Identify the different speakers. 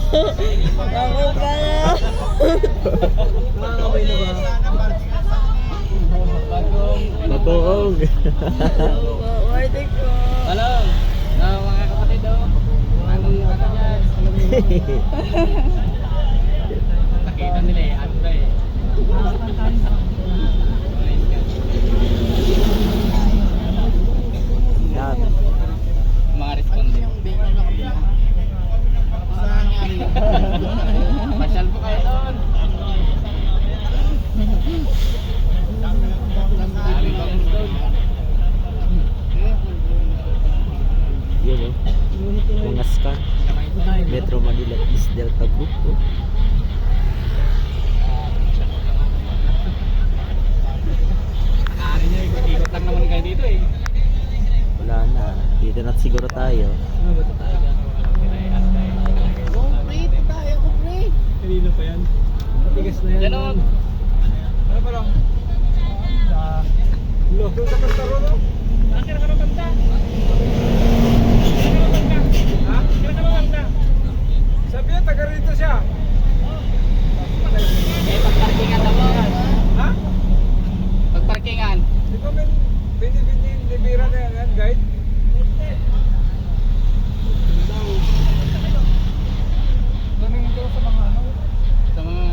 Speaker 1: Takot ka na.
Speaker 2: Nakakabay na ba?
Speaker 3: Bagoong.
Speaker 1: Pwede ko.
Speaker 2: Hello, mga kapatid o. Ano yung ano dyan? Nakita nila eh, ano ba eh.
Speaker 3: Yan.
Speaker 2: Mga responde. Pasyal po kayo doon. Sabi ko doon.
Speaker 3: Yun o. Mga scan. Metro Manila East Delta Group. Oh.
Speaker 2: Ari nyo, ikot lang naman kayo dito eh.
Speaker 3: Wala na. Dito na siguro tayo.
Speaker 2: Ano ba ito tayo?
Speaker 1: Oh, pre, tayo ko, pre.
Speaker 2: Kanino pa yan? Matigas na yan. Yan o. Ano pa lang? Loko sa kantaro no? Kira ka ng kanta? Ha? Kira ka ng kanta? Sabi niya, taga rito siya. Eh, pagparkingan na mo. Ha? Pagparkingan. Di ba may binibira na yan, guide? Tanungin ko sa mga ano? Sa mga